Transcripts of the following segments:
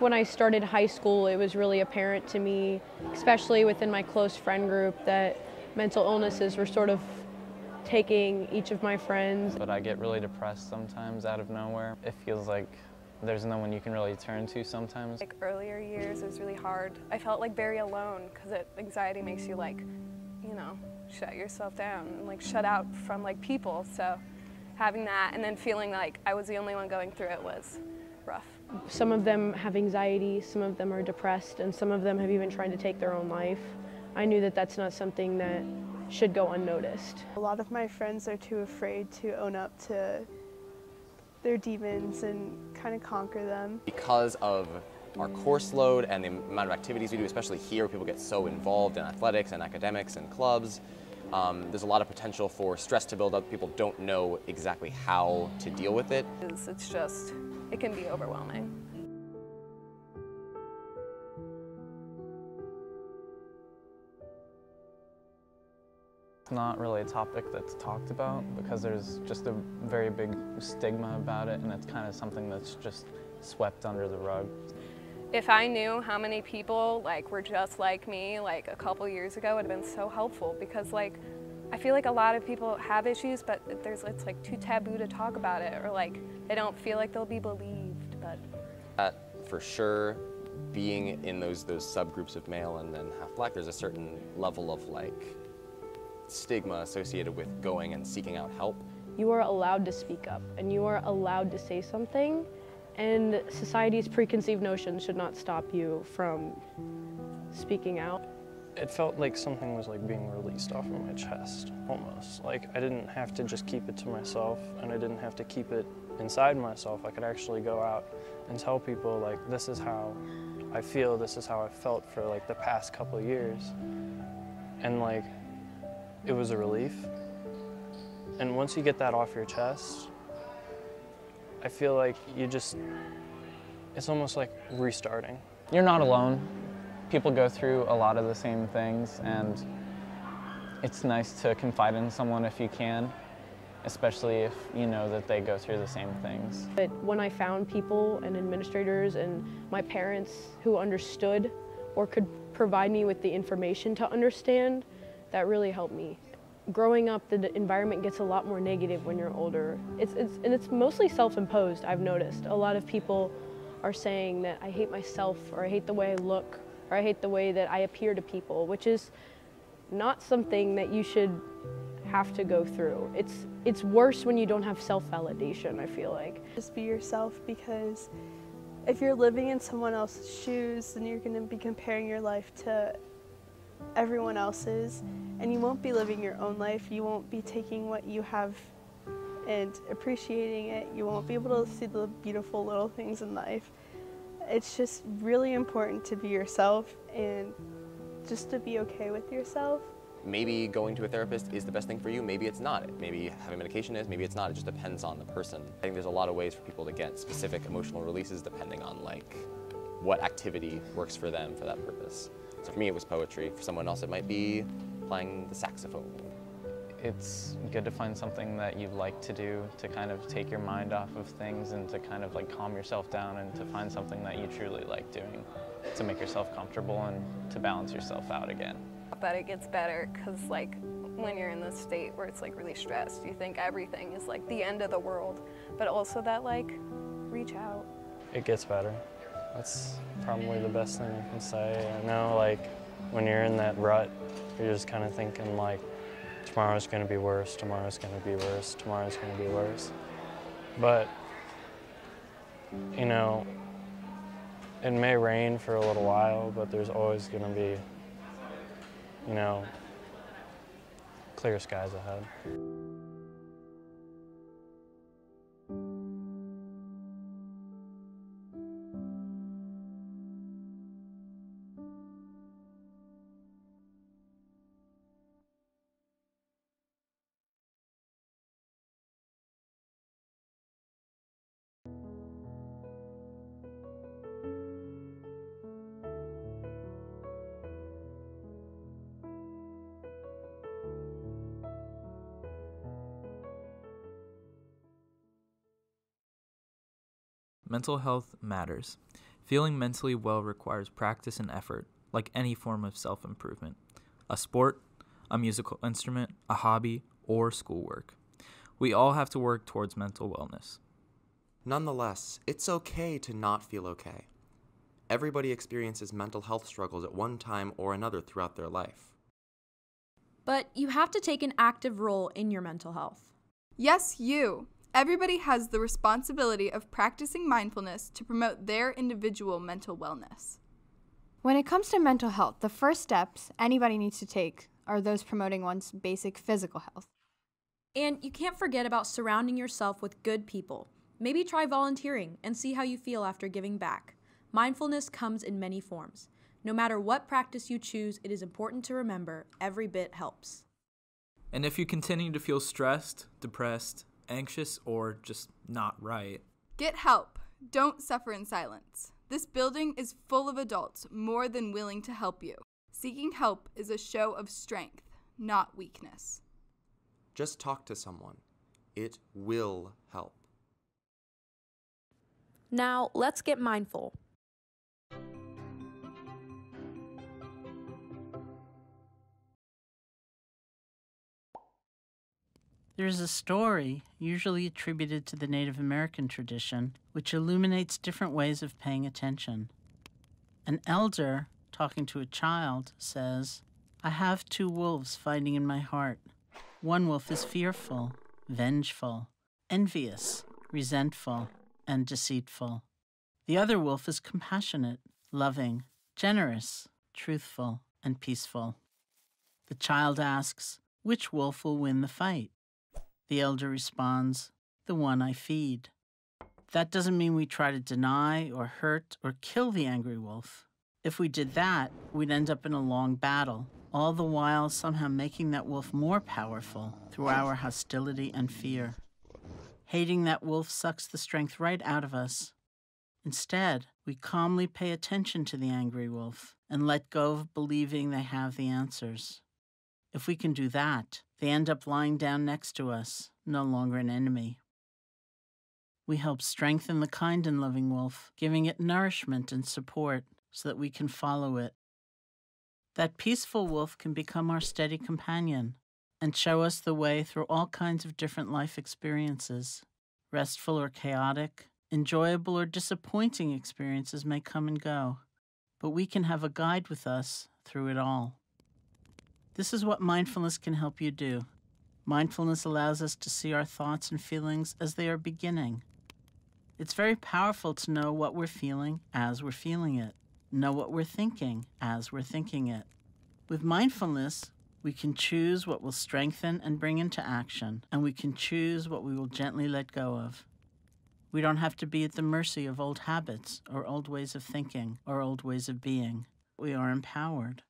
when I started high school, it was really apparent to me, especially within my close friend group, that mental illnesses were sort of taking each of my friends. But I get really depressed sometimes out of nowhere. It feels like there's no one you can really turn to sometimes. Like earlier years, it was really hard. I felt like very alone because anxiety makes you like, you know, shut yourself down and like shut out from like people. So having that and then feeling like I was the only one going through it was rough. Some of them have anxiety, some of them are depressed, and some of them have even tried to take their own life. I knew that that's not something that should go unnoticed. A lot of my friends are too afraid to own up to their demons and kind of conquer them. Because of our course load and the amount of activities we do, especially here, people get so involved in athletics and academics and clubs. There's a lot of potential for stress to build up. People don't know exactly how to deal with it. It's just, it can be overwhelming. It's not really a topic that's talked about because there's just a very big stigma about it, and it's kind of something that's just swept under the rug. If I knew how many people like were just like me like a couple years ago, it would have been so helpful, because like I feel like a lot of people have issues, but it's like too taboo to talk about it, or like they don't feel like they'll be believed. But for sure, being in those subgroups of male and then half black, there's a certain level of like stigma associated with going and seeking out help. You are allowed to speak up, and you are allowed to say something, and society's preconceived notions should not stop you from speaking out. It felt like something was like being released off of my chest, almost. Like I didn't have to just keep it to myself, and I didn't have to keep it inside myself. I could actually go out and tell people, like, this is how I feel, this is how I felt for like the past couple of years. And like, it was a relief. And once you get that off your chest, I feel like it's almost like restarting. You're not alone. People go through a lot of the same things, and it's nice to confide in someone if you can, especially if you know that they go through the same things. But when I found people and administrators and my parents who understood or could provide me with the information to understand, that really helped me. Growing up, the environment gets a lot more negative when you're older. And it's mostly self-imposed, I've noticed. A lot of people are saying that I hate myself, or I hate the way I look, or I hate the way that I appear to people, which is not something that you should have to go through. It's worse when you don't have self-validation, I feel like. Just be yourself, because if you're living in someone else's shoes, then you're going to be comparing your life to everyone else's, and you won't be living your own life. You won't be taking what you have and appreciating it. You won't be able to see the beautiful little things in life. It's just really important to be yourself and just to be okay with yourself. Maybe going to a therapist is the best thing for you, maybe it's not. Maybe having medication is, maybe it's not. It just depends on the person. I think there's a lot of ways for people to get specific emotional releases depending on like what activity works for them for that purpose. So for me it was poetry, for someone else it might be playing the saxophone. It's good to find something that you like to do to kind of take your mind off of things and to kind of like calm yourself down, and to find something that you truly like doing to make yourself comfortable and to balance yourself out again. But it gets better, because like when you're in this state where it's like really stressed, you think everything is like the end of the world, but also that like reach out. It gets better. That's probably the best thing I can say. I know like when you're in that rut, you're just kind of thinking like, tomorrow's going to be worse, tomorrow's going to be worse, tomorrow's going to be worse. But, you know, it may rain for a little while, but there's always going to be, you know, clear skies ahead. Mental health matters. Feeling mentally well requires practice and effort, like any form of self-improvement. A sport, a musical instrument, a hobby, or schoolwork. We all have to work towards mental wellness. Nonetheless, it's okay to not feel okay. Everybody experiences mental health struggles at one time or another throughout their life. But you have to take an active role in your mental health. Yes, you. Everybody has the responsibility of practicing mindfulness to promote their individual mental wellness. When it comes to mental health, the first steps anybody needs to take are those promoting one's basic physical health. And you can't forget about surrounding yourself with good people. Maybe try volunteering and see how you feel after giving back. Mindfulness comes in many forms. No matter what practice you choose, it is important to remember every bit helps. And if you continue to feel stressed, depressed, anxious, or just not right, get help. Don't suffer in silence. This building is full of adults more than willing to help you. Seeking help is a show of strength, not weakness. Just talk to someone. It will help. Now, let's get mindful. There is a story, usually attributed to the Native American tradition, which illuminates different ways of paying attention. An elder, talking to a child, says, "I have two wolves fighting in my heart. One wolf is fearful, vengeful, envious, resentful, and deceitful. The other wolf is compassionate, loving, generous, truthful, and peaceful." The child asks, "Which wolf will win the fight?" The elder responds, "The one I feed." That doesn't mean we try to deny or hurt or kill the angry wolf. If we did that, we'd end up in a long battle, all the while somehow making that wolf more powerful through our hostility and fear. Hating that wolf sucks the strength right out of us. Instead, we calmly pay attention to the angry wolf and let go of believing they have the answers. If we can do that, they end up lying down next to us, no longer an enemy. We help strengthen the kind and loving wolf, giving it nourishment and support so that we can follow it. That peaceful wolf can become our steady companion and show us the way through all kinds of different life experiences. Restful or chaotic, enjoyable or disappointing experiences may come and go, but we can have a guide with us through it all. This is what mindfulness can help you do. Mindfulness allows us to see our thoughts and feelings as they are beginning. It's very powerful to know what we're feeling as we're feeling it, know what we're thinking as we're thinking it. With mindfulness, we can choose what will strengthen and bring into action, and we can choose what we will gently let go of. We don't have to be at the mercy of old habits or old ways of thinking or old ways of being. We are empowered.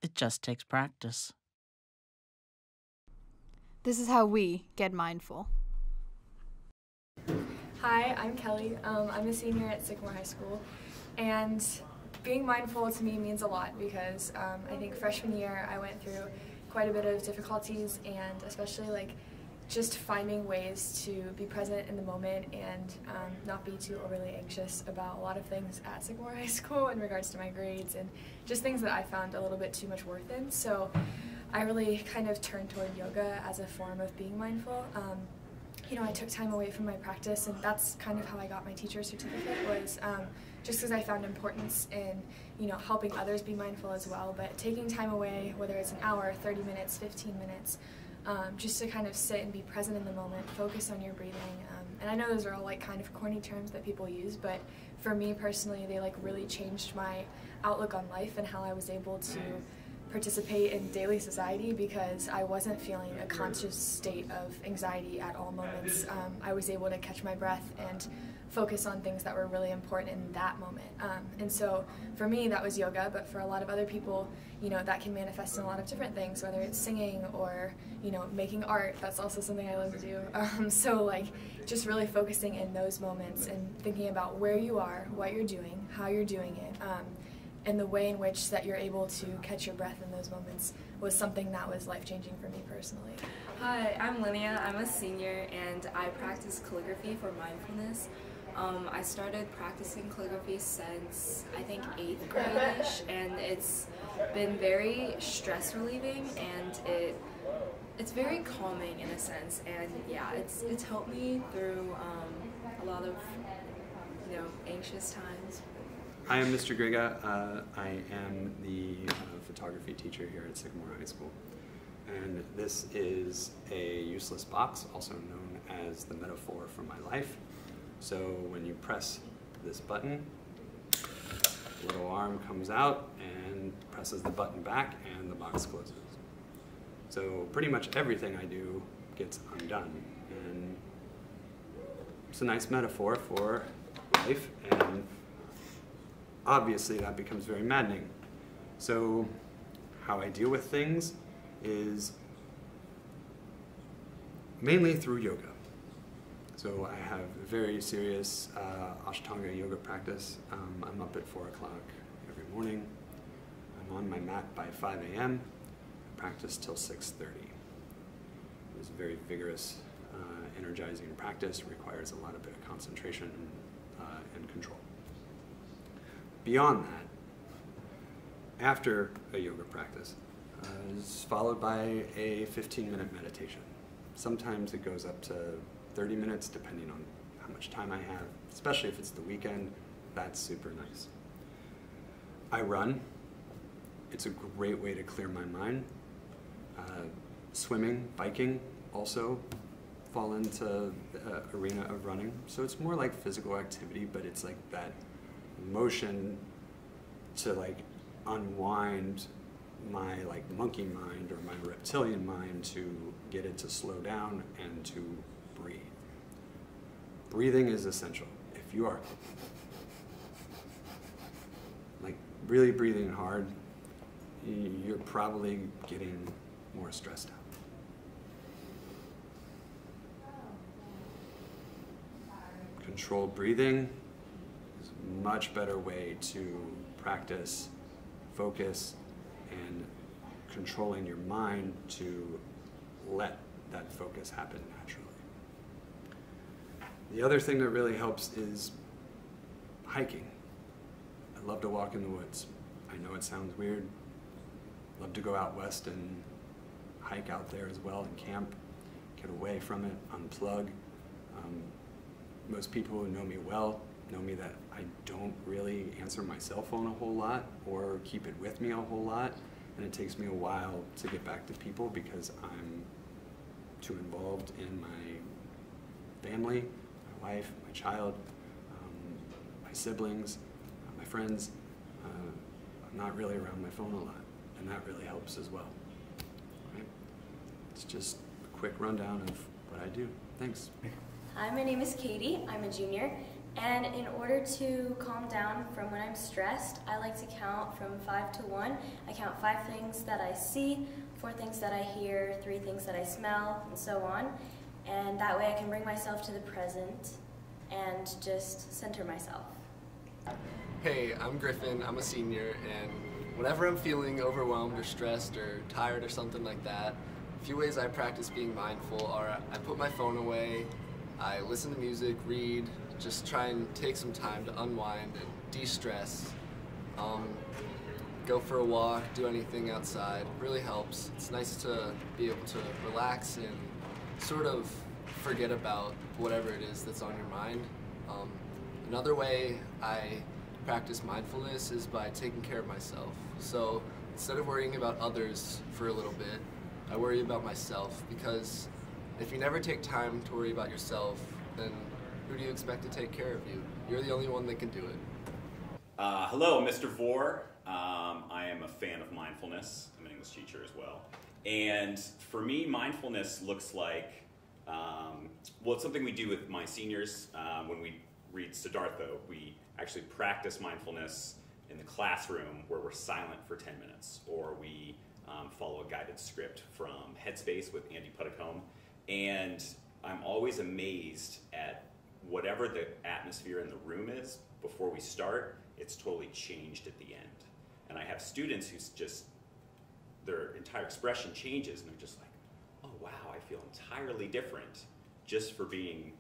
It just takes practice. This is how we get mindful. Hi, I'm Kelly. I'm a senior at Sycamore High School, and being mindful to me means a lot because I think freshman year I went through quite a bit of difficulties, and especially just finding ways to be present in the moment and not be too overly anxious about a lot of things at Sycamore High School in regards to my grades and just things that I found a little bit too much worth in. So I really kind of turned toward yoga as a form of being mindful. I took time away from my practice, and that's kind of how I got my teacher's certificate, was just because I found importance in, helping others be mindful as well, but taking time away, whether it's an hour, 30 minutes, 15 minutes, just to kind of sit and be present in the moment, focus on your breathing. And I know those are all kind of corny terms that people use, but for me personally, they really changed my outlook on life and how I was able to participate in daily society, because I wasn't feeling a conscious state of anxiety at all moments. I was able to catch my breath and focus on things that were really important in that moment. And so for me, that was yoga, but for a lot of other people, that can manifest in a lot of different things, whether it's singing or, making art. That's also something I love to do. So just really focusing in those moments and thinking about where you are, what you're doing, how you're doing it, and the way in which that you're able to catch your breath in those moments was something that was life-changing for me personally. Hi, I'm Linnea. I'm a senior and I practice calligraphy for mindfulness. I started practicing calligraphy since I think 8th grade-ish, and it's been very stress relieving, and it's very calming in a sense, and yeah, it's helped me through a lot of anxious times. I am Mr. Griga. I am the photography teacher here at Sycamore High School. And this is a useless box, also known as the metaphor for my life. So when you press this button, the little arm comes out and presses the button back and the box closes. So pretty much everything I do gets undone. And it's a nice metaphor for life, and obviously that becomes very maddening. So how I deal with things is mainly through yoga. So I have a very serious Ashtanga yoga practice. I'm up at 4 o'clock every morning. I'm on my mat by 5 a.m. I practice till 6:30. It's a very vigorous, energizing practice. It requires a lot of concentration and control. Beyond that, after a yoga practice, is followed by a 15-minute meditation. Sometimes it goes up to 30 minutes, depending on how much time I have, especially if it's the weekend. That's super nice. I run. It's a great way to clear my mind. Swimming, biking also fall into the arena of running. So it's more like physical activity, but it's like that motion to like unwind my like monkey mind or my reptilian mind, to get it to slow down and to breathe. Breathing is essential. If you are like really breathing hard, you're probably getting more stressed out. Controlled breathing is a much better way to practice focus and controlling your mind to let that focus happen naturally. The other thing that really helps is hiking. I love to walk in the woods. I know it sounds weird. Love to go out west and hike out there as well and camp, get away from it, unplug. Most people who know me well know me that I don't really answer my cell phone a whole lot or keep it with me a whole lot, and it takes me a while to get back to people because I'm too involved in my family, my wife, my child, my siblings, my friends. I'm not really around my phone a lot, and that really helps as well. Right? It's just a quick rundown of what I do. Thanks. Hi, my name is Katie. I'm a junior. And in order to calm down from when I'm stressed, I like to count from 5 to 1. I count 5 things that I see, 4 things that I hear, 3 things that I smell, and so on. And that way I can bring myself to the present and just center myself. Hey, I'm Griffin. I'm a senior, and whenever I'm feeling overwhelmed or stressed or tired or something like that, a few ways I practice being mindful are I put my phone away, I listen to music, read, just try and take some time to unwind and de-stress. Go for a walk, do anything outside, really helps. It's nice to be able to relax and sort of forget about whatever it is that's on your mind. Another way I practice mindfulness is by taking care of myself. So instead of worrying about others for a little bit, I worry about myself, because if you never take time to worry about yourself, then who do you expect to take care of you? You're the only one that can do it. Hello, Mr. Vore. I am a fan of mindfulness. I'm an English teacher as well. And for me, mindfulness looks like, well, it's something we do with my seniors. When we read Siddhartha, we actually practice mindfulness in the classroom where we're silent for 10 minutes, or we follow a guided script from Headspace with Andy Puddicombe. And I'm always amazed at whatever the atmosphere in the room is before we start, it's totally changed at the end. And I have students who's just, their entire expression changes and they're just like, oh wow, I feel entirely different just for being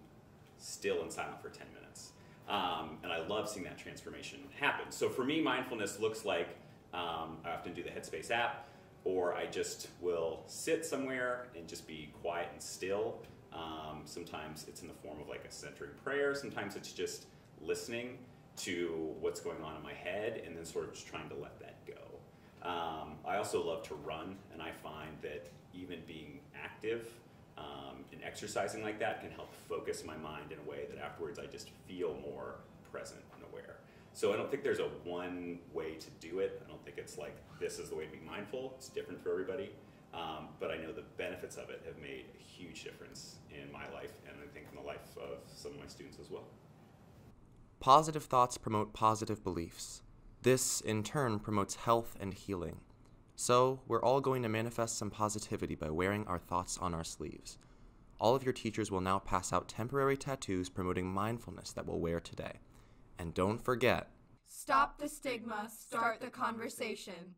still and silent for 10 minutes. And I love seeing that transformation happen. So for me, mindfulness looks like I often do the Headspace app, or I just will sit somewhere and just be quiet and still. Sometimes it's in the form of like a centering prayer. Sometimes it's just listening to what's going on in my head and then sort of just trying to let that go. I also love to run, and I find that even being active and exercising like that can help focus my mind in a way that afterwards I just feel more present and aware. So I don't think there's a one way to do it. I don't think it's like this is the way to be mindful. It's different for everybody. But I know the benefits of it have made a huge difference in my life, and I think in the life of some of my students as well. Positive thoughts promote positive beliefs. This, in turn, promotes health and healing. So, we're all going to manifest some positivity by wearing our thoughts on our sleeves. All of your teachers will now pass out temporary tattoos promoting mindfulness that we'll wear today. And don't forget, Stop the stigma, start the conversation.